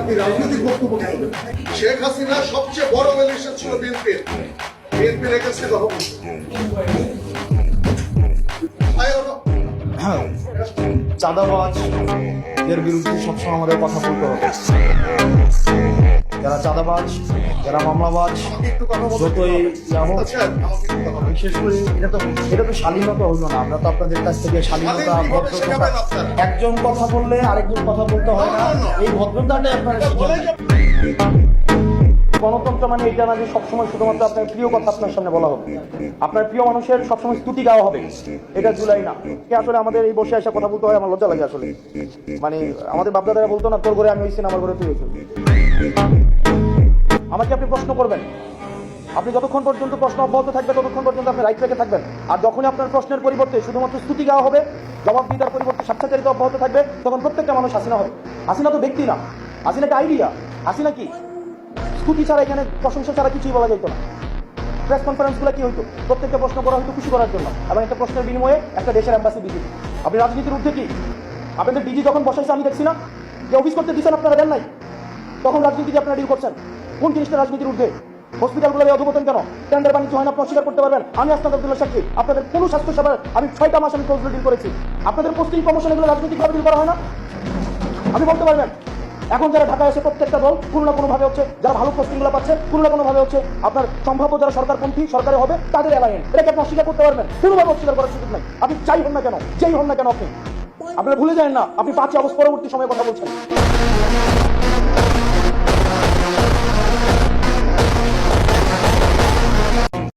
আপনি রাজনৈতিক বক্তব্য কেন দেন? শেখ হাসিনা সবচেয়ে বড় ম্যালিশিয়াস ছিল বিএনপির এগেন্সটে কথা বলছে। চাঁদাবাজ এর বিরুদ্ধে সবসময় আমাদের কথা বলতে হবে। যারা চাঁদাবাজ, যারা মামলাবাজ, যতই বিশেষ করে এটা তো শালীনতা হইলো না। আমরা তো আপনাদের কাছ থেকে শালীনতা, ভদ্রতা, একজন কথা বললে আরেকজন কথা বলতে হয় না, এই ভদ্রতাটাই আপনারা শিখেন। গণতন্ত্র মানে এটা না যে সবসময় শুধুমাত্র আপনার প্রিয় কথা আপনার সামনে বলা হবে, আপনার প্রিয় মানুষের সবসময় স্তুতি গাওয়া হবে, এটা জুলাই না। আসলে আমাদের এই বসে আসা কথা বলতে হয়, আমার লজ্জা লাগে আসলে। মানে আমাদের বাপদাদারা বলতো না, তোর ঘরে আমি হইছি না, আমার ঘরে তুই হয়েছিস। আমাকে আপনি প্রশ্ন করবেন, আপনি যতক্ষণ পর্যন্ত প্রশ্ন অব্যাহত থাকবে ততক্ষণ পর্যন্ত আপনি রাইট রেখে থাকবেন। আর যখনই আপনার প্রশ্নের পরিবর্তে শুধুমাত্র স্তুতি গাওয়া হবে, জবাবদিহিতার পরিবর্তে স্বেচ্ছাচারিতা অব্যাহত থাকবে, তখন প্রত্যেকটা মানুষ হাসিনা হবে। হাসিনা তো ব্যক্তি না, হাসিনা একটা আইডিয়া। হাসিনা কি স্তুতি ছাড়া, এখানে প্রশংসা ছাড়া কিছুই বলা যেত না। প্রেস কনফারেন্সগুলো কি হইতো, প্রত্যেকটা প্রশ্ন করা হয়তো খুশি করার জন্য, এবং একটা প্রশ্নের বিনিময়ে একটা দেশের অ্যাম্বাসি ডিজি। আপনি রাজনীতির ঊর্ধ্বে কি? আপনাদের ডিজি যখন বসাইছে আমি দেখছি না যে অফিস করতে দিচ্ছেন, আপনারা দেন নাই, তখন রাজনীতি যে আপনারা ডিল করছেন। কোন জিনিসটা রাজনীতির ঊর্ধ্বে? হসপিটালগুলো অধপতন কেন? টেন্ডার বাণিজ্য হয় না, আপনি অস্বীকার করতে পারবেন। আমি আসনাদ আব্দুল্লাহ সাক্ষী, আপনাদের কোনো স্বাস্থ্য সেবার আমি 6টা মাস আমি ক্লোজলি ডিল করেছি। আপনাদের পোস্টিং প্রমোশন এগুলো রাজনৈতিকভাবে ডিল করা হয় না? আপনি বলতে পারবেন। এখন যারা ঢাকায় এসে প্রত্যেকটা দল কোনো না কোনো ভাবে হচ্ছে, যারা ভালো পোস্টিংগুলো পাচ্ছে কোনো না কোনো ভাবে হচ্ছে আপনার সম্ভাব্য যারা সরকারপন্থী সরকারে হবে তাদের অ্যালায়েন্স, এটাকে আপনি অস্বীকার করতে পারবেন? কোনোভাবে অস্বীকার করার সুযোগ নাই। আপনি যাই হন না কেন, যেই হন না কেন, আপনি আপনারা ভুলে যায় না আপনি 5 আগস্ট পরবর্তী সময়ে কথা বলছেন।